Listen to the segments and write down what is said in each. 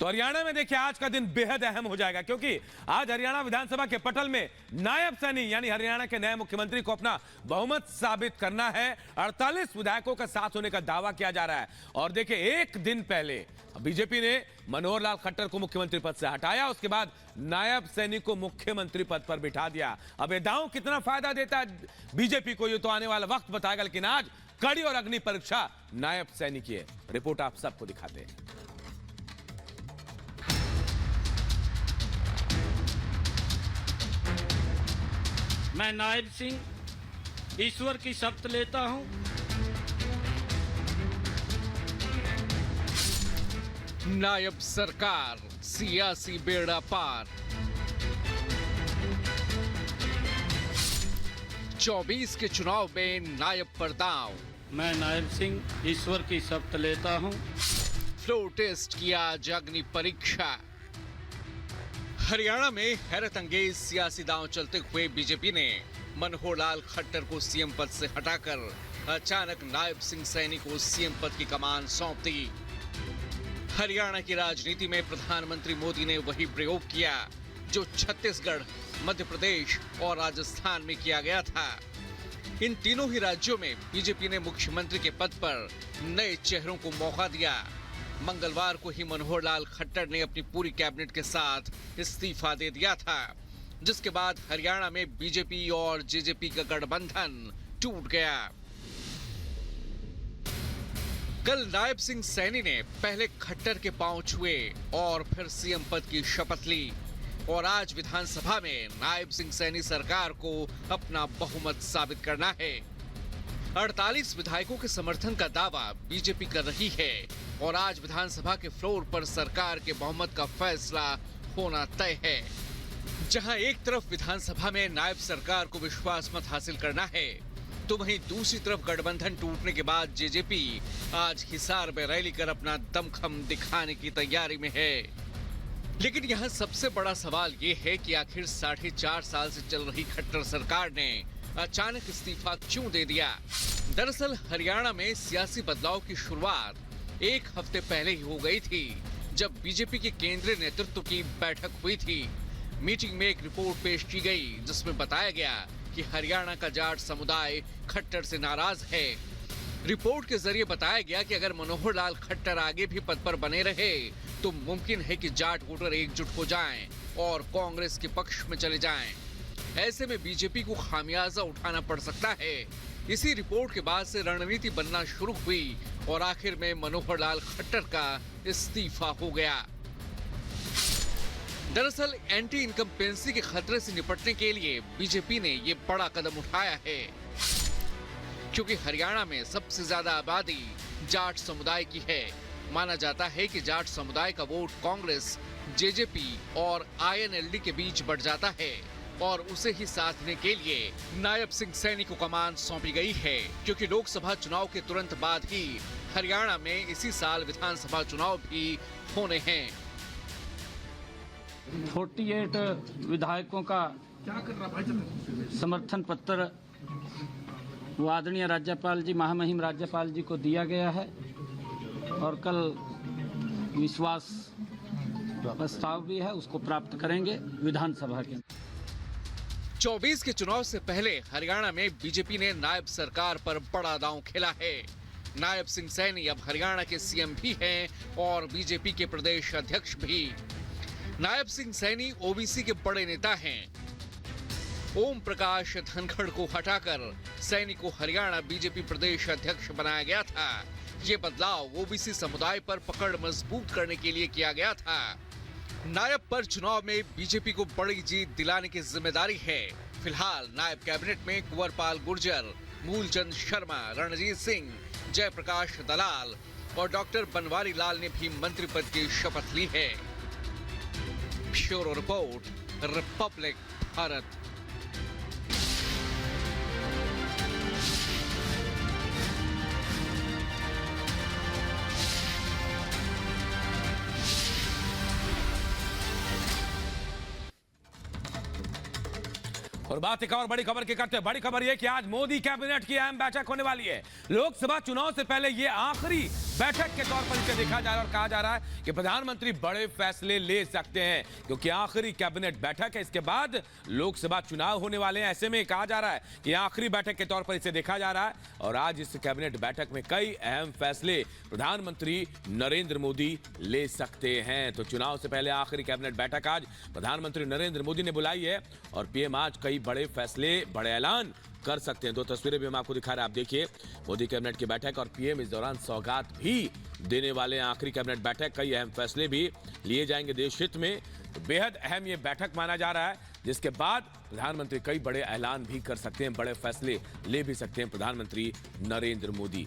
तो हरियाणा में देखिए आज का दिन बेहद अहम हो जाएगा, क्योंकि आज हरियाणा विधानसभा के पटल में नायब सैनी यानी हरियाणा के नए मुख्यमंत्री को अपना बहुमत साबित करना है। 48 विधायकों का साथ होने का दावा किया जा रहा है। और देखिए एक दिन पहले बीजेपी ने मनोहर लाल खट्टर को मुख्यमंत्री पद से हटाया, उसके बाद नायब सैनी को मुख्यमंत्री पद पर बिठा दिया। अब ये दांव कितना फायदा देता है बीजेपी को, ये तो आने वाला वक्त बताएगा। लेकिन आज कड़ी और अग्नि परीक्षा नायब सैनी की है। रिपोर्ट आप सबको दिखाते हैं। मैं नायब सिंह ईश्वर की शपथ लेता हूं। नायब सरकार सियासी बेड़ा पार। 24 के चुनाव में नायब पर दांव। मैं नायब सिंह ईश्वर की शपथ लेता हूं। फ्लोर टेस्ट किया अग्नि परीक्षा। हरियाणा में हैरत अंगेज सियासी दांव चलते हुए बीजेपी ने मनोहर लाल खट्टर को सीएम पद से हटाकर अचानक नायब सिंह सैनी को सीएम पद की कमान सौंप दी। हरियाणा की राजनीति में प्रधानमंत्री मोदी ने वही प्रयोग किया जो छत्तीसगढ़, मध्य प्रदेश और राजस्थान में किया गया था। इन तीनों ही राज्यों में बीजेपी ने मुख्यमंत्री के पद पर नए चेहरों को मौका दिया। मंगलवार को ही मनोहर लाल खट्टर ने अपनी पूरी कैबिनेट के साथ इस्तीफा दे दिया था, जिसके बाद हरियाणा में बीजेपी और जेजेपी का गठबंधन टूट गया। कल नायब सिंह सैनी ने पहले खट्टर के पांव छुए और फिर सीएम पद की शपथ ली। और आज विधानसभा में नायब सिंह सैनी सरकार को अपना बहुमत साबित करना है। 48 विधायकों के समर्थन का दावा बीजेपी कर रही है और आज विधानसभा के फ्लोर पर सरकार के बहुमत का फैसला होना तय है। जहां एक तरफ विधानसभा में नायब सरकार को विश्वास मत हासिल करना है, तो वहीं दूसरी तरफ गठबंधन टूटने के बाद जेजेपी आज हिसार में रैली कर अपना दमखम दिखाने की तैयारी में है। लेकिन यहाँ सबसे बड़ा सवाल ये है कि आखिर 4.5 साल से चल रही खट्टर सरकार ने अचानक इस्तीफा क्यों दे दिया। दरअसल हरियाणा में सियासी बदलाव की शुरुआत एक हफ्ते पहले ही हो गई थी, जब बीजेपी के केंद्रीय नेतृत्व की बैठक हुई थी। मीटिंग में एक रिपोर्ट पेश की गई जिसमें बताया गया कि हरियाणा का जाट समुदाय खट्टर से नाराज है। रिपोर्ट के जरिए बताया गया कि अगर मनोहर लाल खट्टर आगे भी पद पर बने रहे तो मुमकिन है कि जाट वोटर एकजुट हो जाएं और कांग्रेस के पक्ष में चले जाएं। ऐसे में बीजेपी को खामियाजा उठाना पड़ सकता है। इसी रिपोर्ट के बाद से रणनीति बनना शुरू हुई और आखिर में मनोहर लाल खट्टर का इस्तीफा हो गया। दरअसल एंटी इनकम्पेंसी के खतरे से निपटने के लिए बीजेपी ने ये बड़ा कदम उठाया है, क्योंकि हरियाणा में सबसे ज्यादा आबादी जाट समुदाय की है। माना जाता है कि जाट समुदाय का वोट कांग्रेस, जेजेपी और आईएनएलडी के बीच बढ़ जाता है और उसे ही साधने के लिए नायब सिंह सैनी को कमान सौंपी गई है, क्योंकि लोकसभा चुनाव के तुरंत बाद ही हरियाणा में इसी साल विधानसभा चुनाव भी होने हैं। 48 विधायकों का समर्थन पत्र आदरणीय राज्यपाल जी, महामहिम राज्यपाल जी को दिया गया है और कल विश्वास प्रस्ताव भी है, उसको प्राप्त करेंगे विधानसभा के। 24 के चुनाव से पहले हरियाणा में बीजेपी ने नायब सरकार पर बड़ा दांव खेला है। नायब सिंह सैनी अब हरियाणा के सीएम भी हैं और बीजेपी के प्रदेश अध्यक्ष भी। नायब सिंह सैनी ओबीसी के बड़े नेता हैं। ओम प्रकाश धनखड़ को हटाकर सैनी को हरियाणा बीजेपी प्रदेश अध्यक्ष बनाया गया था। ये बदलाव ओबीसी समुदाय पर पकड़ मजबूत करने के लिए किया गया था। नायब पर चुनाव में बीजेपी को बड़ी जीत दिलाने की जिम्मेदारी है। फिलहाल नायब कैबिनेट में कुंवरपाल गुर्जर, मूलचंद शर्मा, रणजीत सिंह, जयप्रकाश दलाल और डॉक्टर बनवारी लाल ने भी मंत्री पद की शपथ ली है। Bureau report, Republic Bharat. और बात एक और बड़ी खबर की करते हैं। बड़ी खबर यह कि आज मोदी कैबिनेट की अहम बैठक होने वाली है। लोकसभा चुनाव से पहले यह आखिरी बैठक के तौर पर इसे देखा जा रहा है और कहा जा रहा है कि प्रधानमंत्री बड़े फैसले ले सकते हैं क्योंकि आखिरी कैबिनेट बैठक है। इसके बाद लोकसभा चुनाव होने वाले हैं। ऐसे में कहा जा रहा है कि आखिरी बैठक के तौर पर इसे देखा जा रहा है और आज इस कैबिनेट बैठक में कई अहम फैसले प्रधानमंत्री नरेंद्र मोदी ले सकते हैं। तो चुनाव से पहले आखिरी कैबिनेट बैठक आज प्रधानमंत्री नरेंद्र मोदी ने बुलाई है और पीएम आज कई बड़े फैसले, बड़े ऐलान कर सकते हैं। दो तस्वीरें भी हम आपको दिखा रहे हैं, आप देखिए मोदी कैबिनेट की बैठक और पीएम इस दौरान सौगात भी देने वाले हैं। आखिरी कैबिनेट बैठक, कई अहम फैसले भी लिए जाएंगे देश हित में। तो बेहद अहम ये बैठक माना जा रहा है जिसके बाद प्रधानमंत्री कई बड़े ऐलान भी कर सकते हैं, बड़े फैसले ले भी सकते हैं प्रधानमंत्री नरेंद्र मोदी।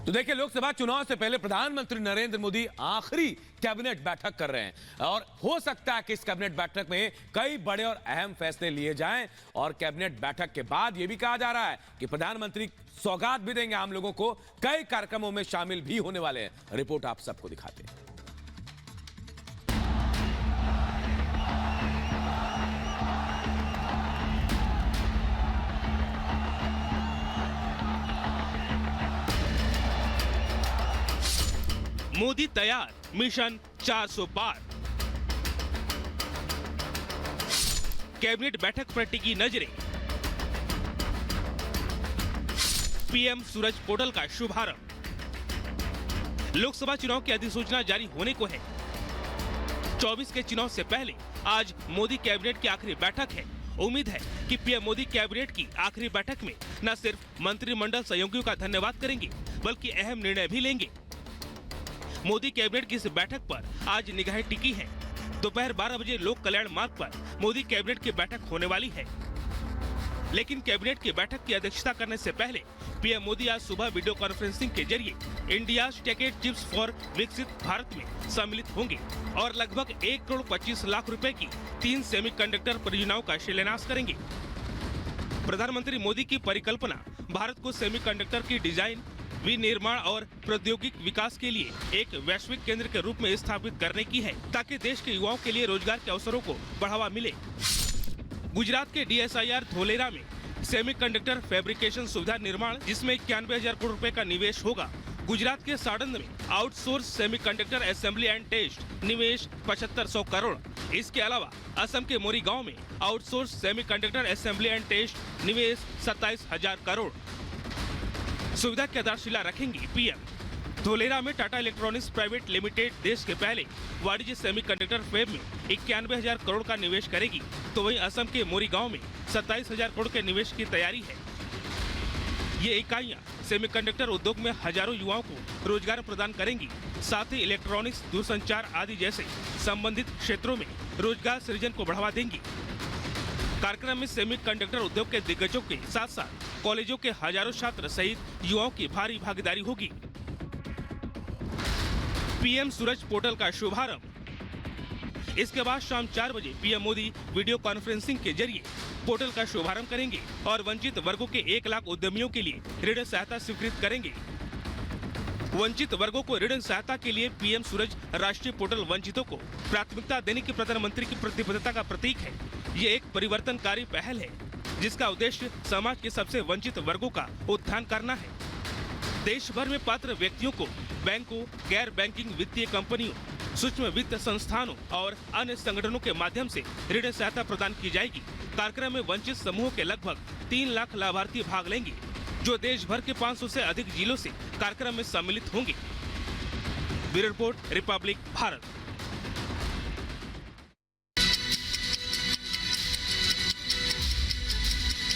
तो देखिए, लोकसभा चुनाव से पहले प्रधानमंत्री नरेंद्र मोदी आखिरी कैबिनेट बैठक कर रहे हैं और हो सकता है कि इस कैबिनेट बैठक में कई बड़े और अहम फैसले लिए जाएं और कैबिनेट बैठक के बाद यह भी कहा जा रहा है कि प्रधानमंत्री सौगात भी देंगे आम लोगों को, कई कार्यक्रमों में शामिल भी होने वाले हैं। रिपोर्ट आप सबको दिखाते हैं। मोदी तैयार, मिशन 400 पार। कैबिनेट बैठक पर टिकी नजरें। पीएम सूरज पोर्टल का शुभारंभ। लोकसभा चुनाव की अधिसूचना जारी होने को है। 24 के चुनाव से पहले आज मोदी कैबिनेट की आखिरी बैठक है। उम्मीद है कि पीएम मोदी कैबिनेट की आखिरी बैठक में न सिर्फ मंत्रिमंडल सहयोगियों का धन्यवाद करेंगे बल्कि अहम निर्णय भी लेंगे। मोदी कैबिनेट की इस बैठक पर आज निगाहें टिकी हैं। दोपहर 12 बजे लोक कल्याण मार्ग पर मोदी कैबिनेट की बैठक होने वाली है। लेकिन कैबिनेट की बैठक की अध्यक्षता करने से पहले पीएम मोदी आज सुबह वीडियो कॉन्फ्रेंसिंग के जरिए इंडिया टेकेड चिप्स फॉर विकसित भारत में सम्मिलित होंगे और लगभग 1 करोड़ 25 लाख रुपए की 3 सेमीकंडक्टर परियोजनाओं का शिलान्यास करेंगे। प्रधानमंत्री मोदी की परिकल्पना भारत को सेमीकंडक्टर की डिजाइन, विनिर्माण और प्रौद्योगिक विकास के लिए एक वैश्विक केंद्र के रूप में स्थापित करने की है ताकि देश के युवाओं के लिए रोजगार के अवसरों को बढ़ावा मिले। गुजरात के DSIR धोलेरा में सेमीकंडक्टर फैब्रिकेशन सुविधा निर्माण, जिसमें 91,000 करोड़ रुपए का निवेश होगा। गुजरात के साड़ंद में outsource semiconductor assembly and test, निवेश 7500 करोड़। इसके अलावा असम के मोरीगांव में outsource semiconductor assembly and test, निवेश 27,000 करोड़। सुविधा की आधारशिला रखेंगी पीएम। धोलेरा में टाटा इलेक्ट्रॉनिक्स प्राइवेट लिमिटेड देश के पहले वाणिज्य सेमीकंडक्टर फैब में 91,000 करोड़ का निवेश करेगी, तो वहीं असम के मोरीगांव में 27,000 करोड़ के निवेश की तैयारी है। ये इकाइयां सेमीकंडक्टर उद्योग में हजारों युवाओं को रोजगार प्रदान करेंगी, साथ ही इलेक्ट्रॉनिक्स, दूरसंचार आदि जैसे संबंधित क्षेत्रों में रोजगार सृजन को बढ़ावा देंगी। कार्यक्रम में सेमीकंडक्टर उद्योग के दिग्गजों के साथ साथ कॉलेजों के हजारों छात्र सहित युवाओं की भारी भागीदारी होगी। पीएम सूरज पोर्टल का शुभारंभ। इसके बाद शाम 4 बजे पीएम मोदी वीडियो कॉन्फ्रेंसिंग के जरिए पोर्टल का शुभारंभ करेंगे और वंचित वर्गों के 1 लाख उद्यमियों के लिए ऋण सहायता स्वीकृत करेंगे। वंचित वर्गों को ऋण सहायता के लिए पीएम सूरज राष्ट्रीय पोर्टल वंचितों को प्राथमिकता देने की प्रधानमंत्री की प्रतिबद्धता का प्रतीक है। ये एक परिवर्तनकारी पहल है जिसका उद्देश्य समाज के सबसे वंचित वर्गों का उत्थान करना है। देश भर में पात्र व्यक्तियों को बैंकों, गैर बैंकिंग वित्तीय कंपनियों, सूक्ष्म वित्त संस्थानों और अन्य संगठनों के माध्यम से ऋण सहायता प्रदान की जाएगी। कार्यक्रम में वंचित समूह के लगभग 3 लाख लाभार्थी भाग लेंगे, जो देश भर के 500 से अधिक जिलों से कार्यक्रम में सम्मिलित होंगे। Bureau report, Republic Bharat.